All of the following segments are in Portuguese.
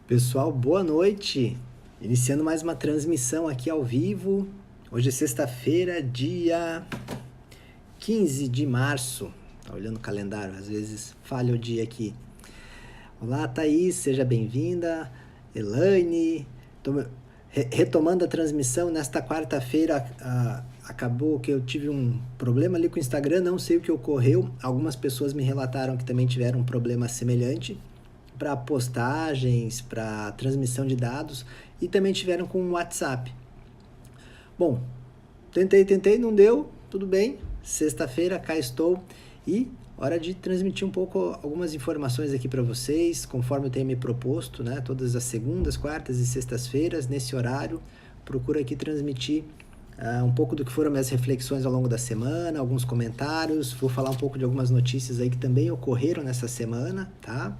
Pessoal, boa noite. Iniciando mais uma transmissão aqui ao vivo. Hoje é sexta-feira, dia 15 de março. Tá olhando o calendário, às vezes falha o dia aqui. Olá, Thaís, seja bem-vinda. Elaine, retomando a transmissão nesta quarta-feira. Acabou que eu tive um problema ali com o Instagram, não sei o que ocorreu. Algumas pessoas me relataram que também tiveram um problema semelhante para postagens, para transmissão de dados e também tiveram com o WhatsApp. Bom, tentei, não deu, tudo bem. Sexta-feira cá estou e hora de transmitir um pouco algumas informações aqui para vocês, conforme eu tenho me proposto, né? Todas as segundas, quartas e sextas-feiras, nesse horário, procuro aqui transmitir um pouco do que foram minhas reflexões ao longo da semana, alguns comentários, vou falar um pouco de algumas notícias aí que também ocorreram nessa semana, tá?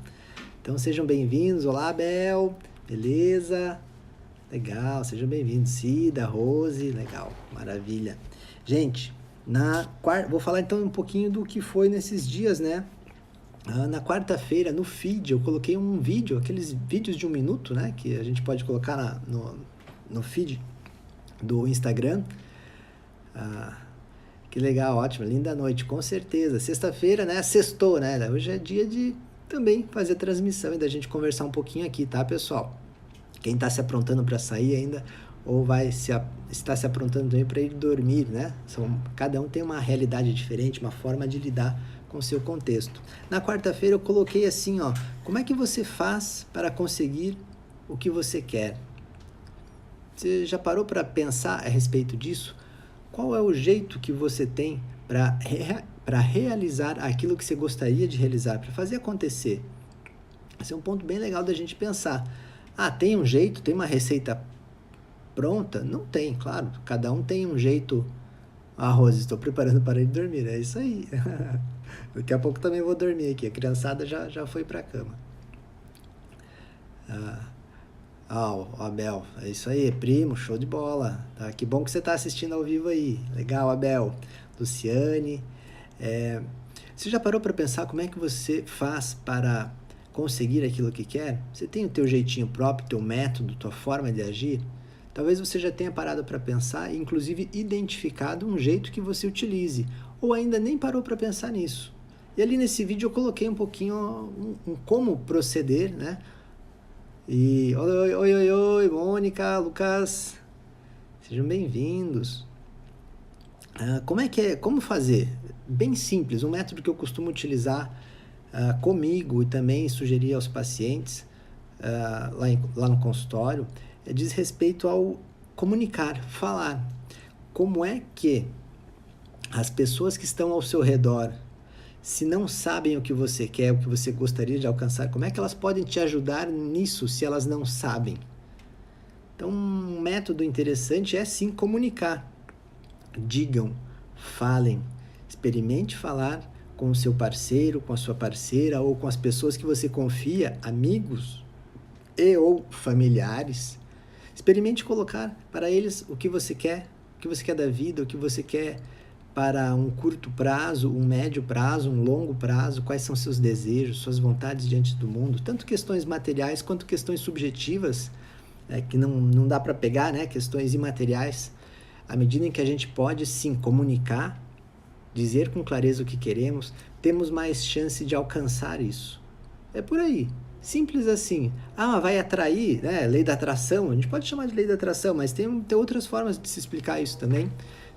Então sejam bem-vindos. Olá, Abel. Beleza? Legal, sejam bem-vindos. Cida, Rose, legal, maravilha. Gente, vou falar então um pouquinho do que foi nesses dias, né? Na quarta-feira, no feed, eu coloquei um vídeo, aqueles vídeos de 1 minuto, né? Que a gente pode colocar no feed do Instagram. Que legal, ótimo, linda noite, com certeza. Sexta-feira, né? Sextou, né? Hoje é dia de também fazer transmissão e da gente conversar um pouquinho aqui, tá, pessoal? Quem está se aprontando para sair ainda ou está se aprontando também para ir dormir, né? Cada um tem uma realidade diferente, uma forma de lidar com o seu contexto. Na quarta-feira eu coloquei assim, ó, como é que você faz para conseguir o que você quer? Você já parou para pensar a respeito disso? Qual é o jeito que você tem para realizar aquilo que você gostaria de realizar, para fazer acontecer? Esse é um ponto bem legal da gente pensar. Tem um jeito, tem uma receita pronta? Não tem, claro. Cada um tem um jeito. Rose, estou preparando para ir dormir. É isso aí. Daqui a pouco também vou dormir aqui. A criançada já foi para a cama. O Abel, é isso aí, primo, show de bola. Tá? Que bom que você está assistindo ao vivo aí. Legal, Abel. Luciane. Você já parou para pensar como é que você faz para conseguir aquilo que quer? Você tem o teu jeitinho próprio, teu método, tua forma de agir? Talvez você já tenha parado para pensar e inclusive identificado um jeito que você utilize, ou ainda nem parou para pensar nisso. E ali nesse vídeo eu coloquei um pouquinho um como proceder, né? E oi, Mônica, Lucas, sejam bem-vindos. Como fazer? Bem simples, um método que eu costumo utilizar comigo e também sugerir aos pacientes lá no consultório, diz respeito ao comunicar, falar. Como é que as pessoas que estão ao seu redor, se não sabem o que você quer, o que você gostaria de alcançar, como é que elas podem te ajudar nisso se elas não sabem? Então, um método interessante é sim comunicar. Digam, falem, experimente falar com o seu parceiro, com a sua parceira ou com as pessoas que você confia, amigos ou familiares. Experimente colocar para eles o que você quer da vida, o que você quer para um curto prazo, um médio prazo, um longo prazo, quais são seus desejos, suas vontades diante do mundo, tanto questões materiais quanto questões subjetivas, que não dá para pegar, né? Questões imateriais. À medida em que a gente pode, sim, comunicar, dizer com clareza o que queremos, temos mais chance de alcançar isso. É por aí. Simples assim. Vai atrair, né? Lei da atração. A gente pode chamar de lei da atração, mas tem outras formas de se explicar isso também.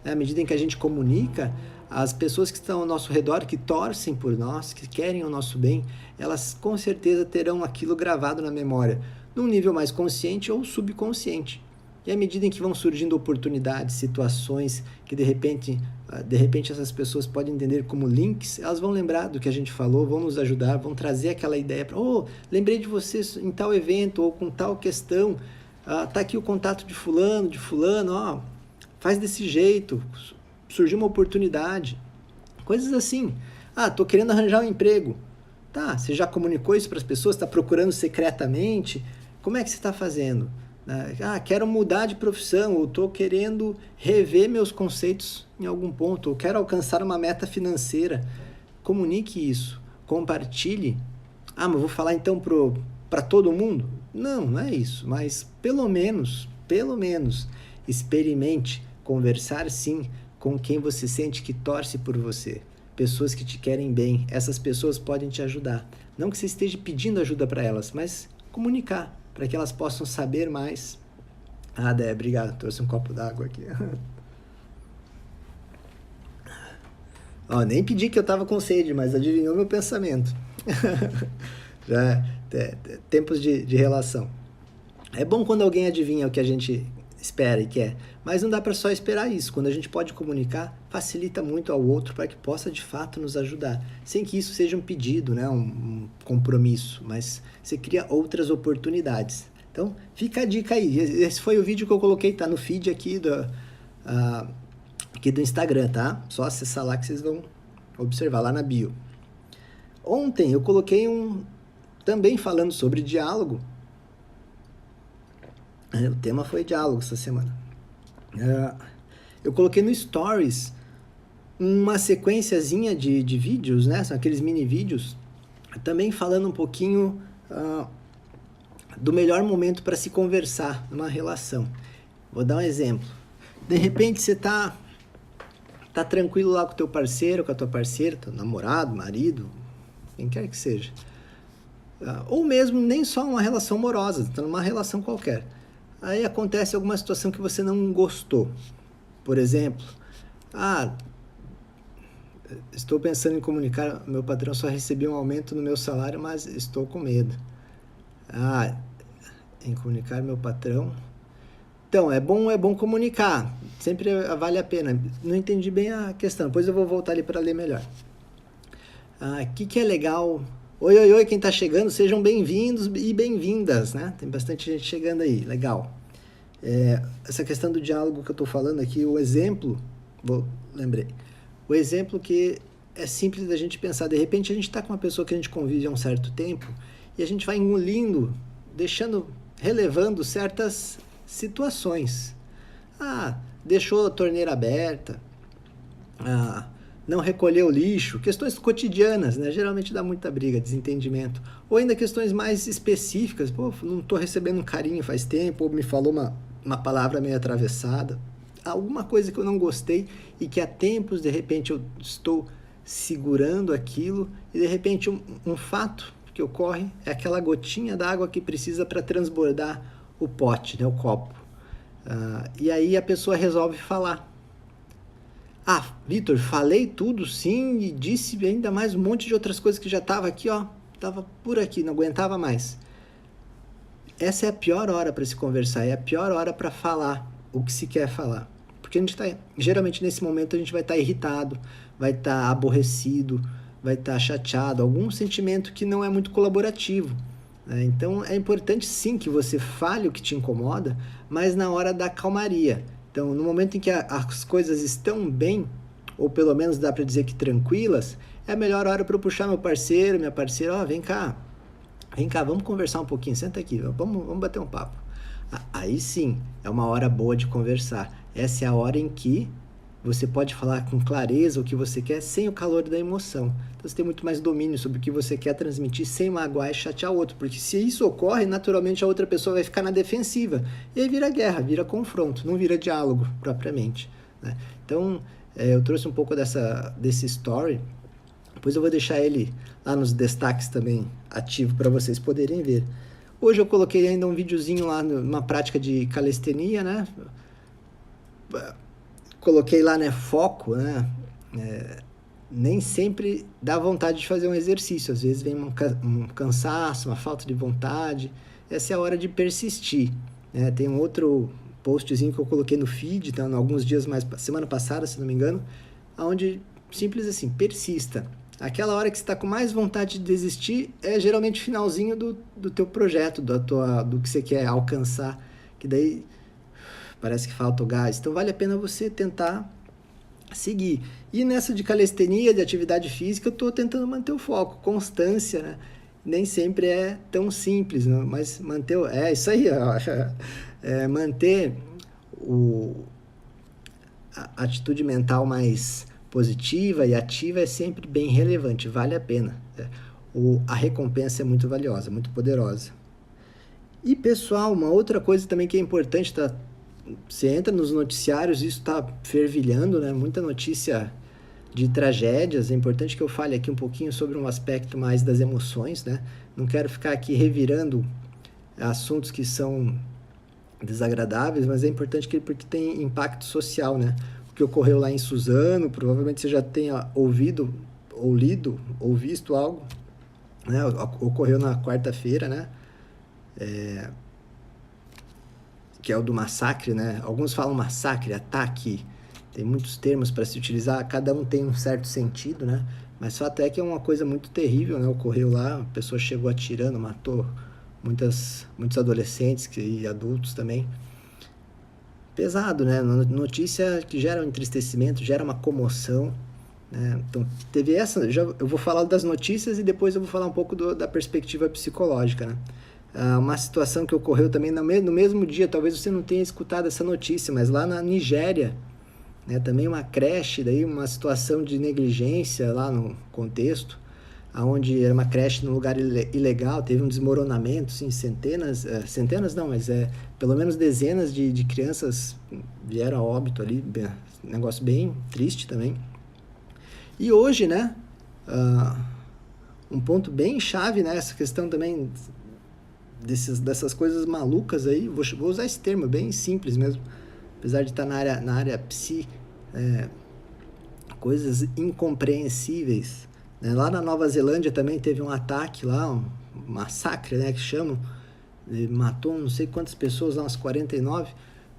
À medida em que a gente comunica, as pessoas que estão ao nosso redor, que torcem por nós, que querem o nosso bem, elas com certeza terão aquilo gravado na memória, num nível mais consciente ou subconsciente. E à medida em que vão surgindo oportunidades, situações que de repente essas pessoas podem entender como links, elas vão lembrar do que a gente falou, vão nos ajudar, vão trazer aquela ideia para, lembrei de você em tal evento ou com tal questão, tá aqui o contato de fulano, faz desse jeito, surgiu uma oportunidade, coisas assim. Tô querendo arranjar um emprego. Tá, você já comunicou isso para as pessoas? Está procurando secretamente? Como é que você está fazendo? Quero mudar de profissão, ou estou querendo rever meus conceitos em algum ponto, ou quero alcançar uma meta financeira. Comunique isso, compartilhe. Mas vou falar então para todo mundo? Não, não é isso, mas pelo menos, experimente conversar sim com quem você sente que torce por você. Pessoas que te querem bem, essas pessoas podem te ajudar. Não que você esteja pedindo ajuda para elas, mas comunicar, para que elas possam saber mais. Ah, Dé, obrigado, trouxe um copo d'água aqui. Ó, nem pedi que eu tava com sede, mas adivinhou meu pensamento. Já tempos de relação. É bom quando alguém adivinha o que a gente espera e quer, mas não dá para só esperar isso. Quando a gente pode comunicar, facilita muito ao outro para que possa de fato nos ajudar, sem que isso seja um pedido, né, um compromisso, mas você cria outras oportunidades. Então, fica a dica aí. Esse foi o vídeo que eu coloquei, tá no feed aqui aqui do Instagram, tá? Só acessar lá que vocês vão observar lá na bio. Ontem eu coloquei também falando sobre diálogo. O tema foi diálogo essa semana. Eu coloquei no Stories uma sequenciazinha de vídeos, né? São aqueles mini vídeos, também falando um pouquinho do melhor momento para se conversar numa relação. Vou dar um exemplo. De repente você tá tranquilo lá com o teu parceiro, com a tua parceira, teu namorado, marido, quem quer que seja. Ou mesmo nem só uma relação amorosa, tá numa relação qualquer. Aí acontece alguma situação que você não gostou. Por exemplo, estou pensando em comunicar, meu patrão só recebeu um aumento no meu salário, mas estou com medo. Em comunicar meu patrão. Então, é bom comunicar. Sempre vale a pena. Não entendi bem a questão. Depois eu vou voltar ali para ler melhor. Que é legal? Oi, quem está chegando, sejam bem-vindos e bem-vindas, né? Tem bastante gente chegando aí, legal. Essa questão do diálogo que eu estou falando aqui, o exemplo, lembrei. O exemplo que é simples da gente pensar. De repente a gente está com uma pessoa que a gente convive há um certo tempo e a gente vai engolindo, relevando certas situações. Deixou a torneira aberta, não recolheu o lixo, questões cotidianas, né? Geralmente dá muita briga, desentendimento. Ou ainda questões mais específicas, não estou recebendo um carinho faz tempo, ou me falou uma palavra meio atravessada, alguma coisa que eu não gostei e que há tempos, de repente, eu estou segurando aquilo e, de repente, um fato que ocorre é aquela gotinha d'água que precisa para transbordar o pote, né? O copo. E aí a pessoa resolve falar. Vitor, falei tudo sim e disse ainda mais um monte de outras coisas que já estava aqui, estava por aqui, não aguentava mais. Essa é a pior hora para se conversar, é a pior hora para falar o que se quer falar. Porque geralmente nesse momento a gente vai estar irritado, vai estar aborrecido, vai estar chateado, algum sentimento que não é muito colaborativo. Então é importante sim que você fale o que te incomoda, mas na hora da calmaria. Então, no momento em que as coisas estão bem, ou pelo menos dá para dizer que tranquilas, é a melhor hora para eu puxar meu parceiro, minha parceira, vem cá, vamos conversar um pouquinho, senta aqui, vamos bater um papo. Aí sim, é uma hora boa de conversar. Essa é a hora em que você pode falar com clareza o que você quer sem o calor da emoção. Então, você tem muito mais domínio sobre o que você quer transmitir sem magoar e chatear o outro. Porque se isso ocorre, naturalmente a outra pessoa vai ficar na defensiva. E aí vira guerra, vira confronto, não vira diálogo propriamente, né? Então, eu trouxe um pouco desse story. Depois eu vou deixar ele lá nos destaques também ativo para vocês poderem ver. Hoje eu coloquei ainda um videozinho lá numa prática de calistenia, né? Coloquei lá, né, foco, né? Nem sempre dá vontade de fazer um exercício. Às vezes vem um cansaço, uma falta de vontade. Essa é a hora de persistir, né? Tem um outro postzinho que eu coloquei no feed, tá? Alguns dias mais, semana passada, se não me engano, onde simples assim, persista. Aquela hora que você está com mais vontade de desistir é geralmente o finalzinho do teu projeto, do que você quer alcançar, que daí parece que falta o gás. Então vale a pena você tentar seguir. E nessa de calistenia, de atividade física, eu estou tentando manter o foco, constância, né? Nem sempre é tão simples, né? Mas manter... isso aí, ó. Manter a atitude mental mais positiva e ativa é sempre bem relevante, vale a pena. a recompensa é muito valiosa, muito poderosa. E, pessoal, uma outra coisa também que é importante, tá? Você entra nos noticiários, isso está fervilhando, né? Muita notícia de tragédias. É importante que eu fale aqui um pouquinho sobre um aspecto mais das emoções, né? Não quero ficar aqui revirando assuntos que são desagradáveis, mas é importante porque tem impacto social, né? O que ocorreu lá em Suzano, provavelmente você já tenha ouvido, ou lido, ou visto algo, né? Ocorreu na quarta-feira, né? Que é o do massacre, né? Alguns falam massacre, ataque, tem muitos termos para se utilizar, cada um tem um certo sentido, né? Mas fato é que é uma coisa muito terrível, né? Ocorreu lá, a pessoa chegou atirando, matou muitos adolescentes e adultos também. Pesado, né? Notícia que gera um entristecimento, gera uma comoção, né? Então, teve essa, eu vou falar das notícias e depois eu vou falar um pouco da perspectiva psicológica, né? Uma situação que ocorreu também no mesmo dia, talvez você não tenha escutado essa notícia, mas lá na Nigéria, né, também uma creche, daí uma situação de negligência lá no contexto, onde era uma creche num lugar ilegal, teve um desmoronamento, sim, centenas não, mas pelo menos dezenas de crianças vieram a óbito ali, negócio bem triste também. E hoje, né, um ponto bem chave, né, essa questão também dessas coisas malucas aí, vou usar esse termo bem simples mesmo, apesar de estar na área psi, coisas incompreensíveis, né? Lá na Nova Zelândia também teve um ataque lá, um massacre, né, que chamam, matou não sei quantas pessoas, lá umas 49,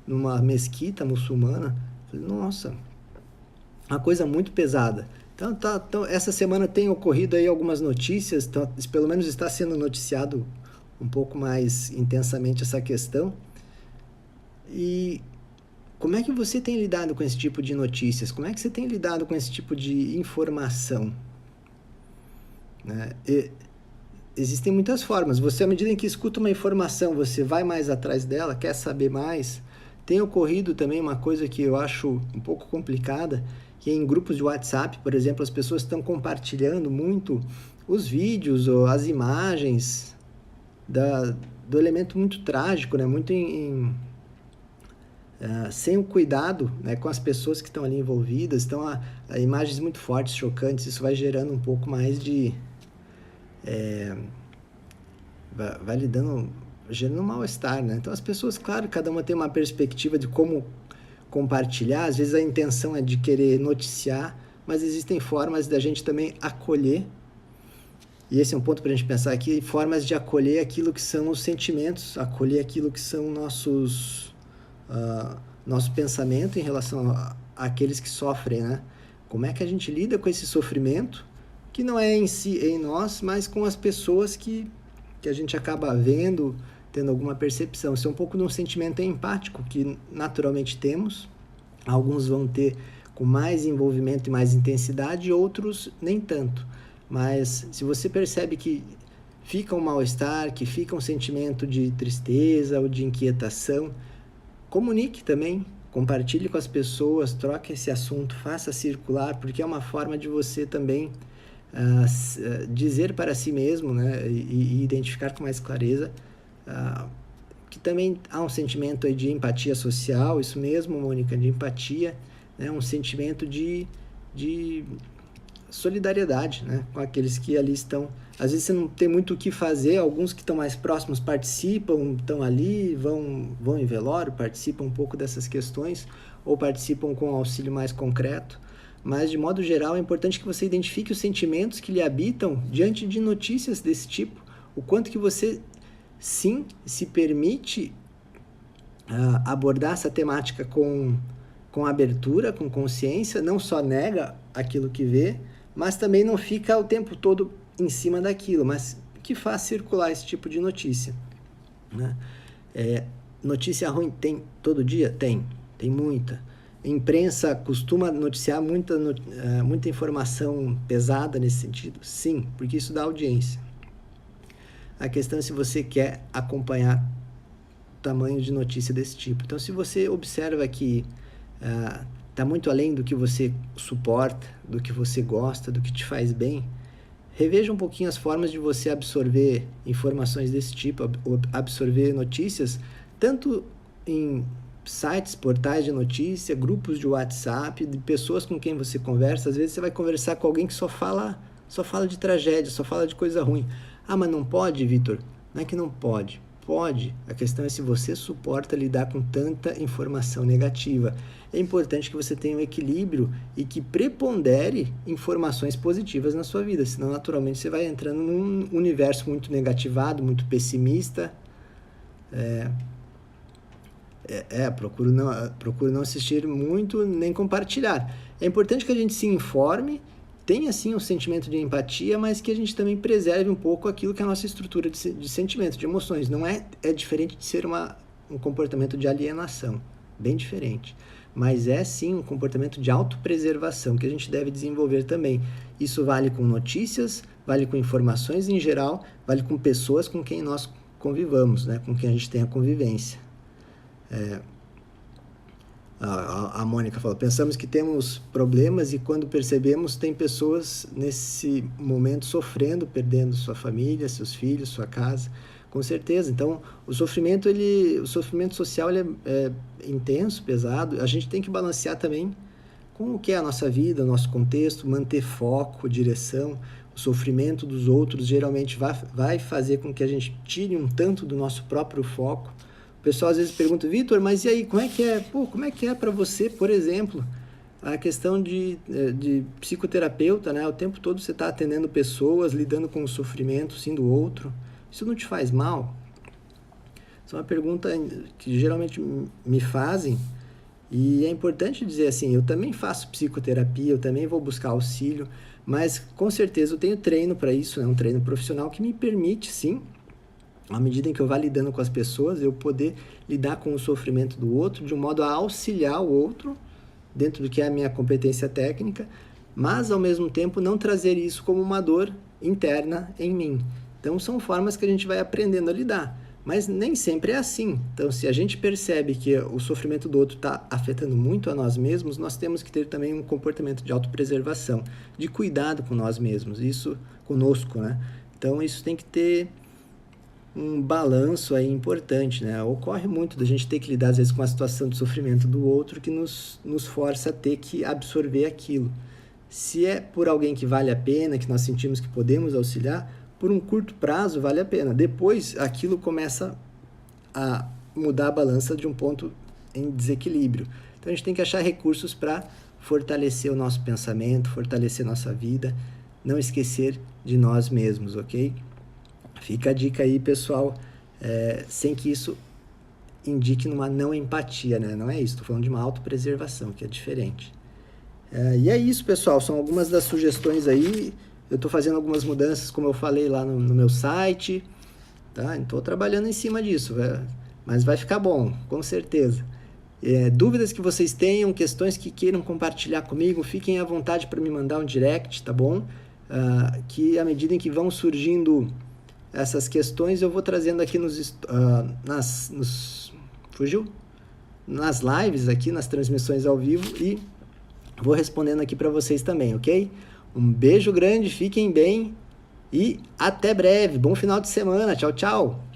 numa mesquita muçulmana. Nossa, uma coisa muito pesada. Então, essa semana tem ocorrido aí algumas notícias, pelo menos está sendo noticiado um pouco mais intensamente essa questão. E como é que você tem lidado com esse tipo de notícias? Como é que você tem lidado com esse tipo de informação? Né? Existem muitas formas. Você, à medida em que escuta uma informação, você vai mais atrás dela, quer saber mais. Tem ocorrido também uma coisa que eu acho um pouco complicada, que em grupos de WhatsApp, por exemplo, as pessoas estão compartilhando muito os vídeos ou as imagens do elemento muito trágico, né? Muito sem o cuidado, né, com as pessoas que estão ali envolvidas. Então, imagens muito fortes, chocantes, isso vai gerando um pouco mais de... vai gerando um mal-estar, né? Então, as pessoas, claro, cada uma tem uma perspectiva de como compartilhar. Às vezes a intenção é de querer noticiar, mas existem formas da gente também acolher. E esse é um ponto para a gente pensar aqui, formas de acolher aquilo que são os sentimentos, acolher aquilo que são nosso pensamento em relação àqueles que sofrem, né? Como é que a gente lida com esse sofrimento, que não é em si, em nós, mas com as pessoas que a gente acaba vendo, tendo alguma percepção. Isso é um pouco de um sentimento empático que naturalmente temos. Alguns vão ter com mais envolvimento e mais intensidade, outros nem tanto. Mas se você percebe que fica um mal-estar, que fica um sentimento de tristeza ou de inquietação, comunique também, compartilhe com as pessoas, troque esse assunto, faça circular, porque é uma forma de você também dizer para si mesmo, né, e identificar com mais clareza que também há um sentimento aí de empatia social, isso mesmo, Mônica, de empatia, né, um sentimento de solidariedade, né, com aqueles que ali estão. Às vezes você não tem muito o que fazer, alguns que estão mais próximos participam, estão ali, vão em velório, participam um pouco dessas questões, ou participam com auxílio mais concreto. Mas, de modo geral, é importante que você identifique os sentimentos que lhe habitam diante de notícias desse tipo, o quanto que você, sim, se permite abordar essa temática com abertura, com consciência, não só nega aquilo que vê, mas também não fica o tempo todo em cima daquilo, mas que faz circular esse tipo de notícia, né? Notícia ruim tem todo dia? Tem muita. A imprensa costuma noticiar muita informação pesada nesse sentido? Sim, porque isso dá audiência. A questão é se você quer acompanhar tamanho de notícia desse tipo. Então, se você observa que está muito além do que você suporta, do que você gosta, do que te faz bem, reveja um pouquinho as formas de você absorver informações desse tipo, absorver notícias, tanto em sites, portais de notícia, grupos de WhatsApp, de pessoas com quem você conversa. Às vezes você vai conversar com alguém que só fala de tragédia, só fala de coisa ruim. Ah, mas não pode, Vitor? Não é que não pode. Pode. A questão é se você suporta lidar com tanta informação negativa. É importante que você tenha um equilíbrio e que prepondere informações positivas na sua vida, senão naturalmente você vai entrando num universo muito negativado, muito pessimista. Procuro não assistir muito nem compartilhar. É importante que a gente se informe, tenha sim um sentimento de empatia, mas que a gente também preserve um pouco aquilo que é a nossa estrutura de sentimento, de emoções. Não é diferente de ser um comportamento de alienação, bem diferente. Mas é sim um comportamento de autopreservação que a gente deve desenvolver também. Isso vale com notícias, vale com informações em geral, vale com pessoas com quem nós convivamos, né? Com quem a gente tem a convivência. A Mônica falou, pensamos que temos problemas e quando percebemos tem pessoas nesse momento sofrendo, perdendo sua família, seus filhos, sua casa, com certeza. Então o sofrimento social ele é intenso, pesado. A gente tem que balancear também com o que é a nossa vida, o nosso contexto, manter foco, direção. O sofrimento dos outros geralmente vai fazer com que a gente tire um tanto do nosso próprio foco. O pessoal às vezes pergunta, Vitor, mas e aí, como é que é? Como é que é para você, por exemplo, a questão de psicoterapeuta, né? O tempo todo você está atendendo pessoas, lidando com o sofrimento, sim, do outro. Isso não te faz mal? Isso é uma pergunta que geralmente me fazem e é importante dizer assim, eu também faço psicoterapia, eu também vou buscar auxílio, mas com certeza eu tenho treino para isso, né? Um treino profissional que me permite, sim, à medida em que eu vá lidando com as pessoas, eu poder lidar com o sofrimento do outro de um modo a auxiliar o outro, dentro do que é a minha competência técnica, mas ao mesmo tempo não trazer isso como uma dor interna em mim. Então são formas que a gente vai aprendendo a lidar, mas nem sempre é assim. Então se a gente percebe que o sofrimento do outro está afetando muito a nós mesmos, nós temos que ter também um comportamento de autopreservação, de cuidado com nós mesmos, isso conosco, né? Então isso tem que ter um balanço aí importante, né? Ocorre muito da gente ter que lidar às vezes com a situação de sofrimento do outro que nos força a ter que absorver aquilo. Se é por alguém que vale a pena, que nós sentimos que podemos auxiliar, por um curto prazo vale a pena. Depois aquilo começa a mudar a balança de um ponto em desequilíbrio. Então a gente tem que achar recursos para fortalecer o nosso pensamento, fortalecer nossa vida, não esquecer de nós mesmos, ok? Fica a dica aí, pessoal, sem que isso indique numa não empatia, né? Não é isso, estou falando de uma autopreservação, que é diferente. E é isso, pessoal, são algumas das sugestões aí. Eu estou fazendo algumas mudanças, como eu falei lá no meu site, tá? Estou trabalhando em cima disso, mas vai ficar bom, com certeza. Dúvidas que vocês tenham, questões que queiram compartilhar comigo, fiquem à vontade para me mandar um direct, tá bom? Que à medida em que vão surgindo essas questões eu vou trazendo aqui nas lives aqui, nas transmissões ao vivo e vou respondendo aqui para vocês também, ok? Um beijo grande, fiquem bem e até breve. Bom final de semana. Tchau, tchau.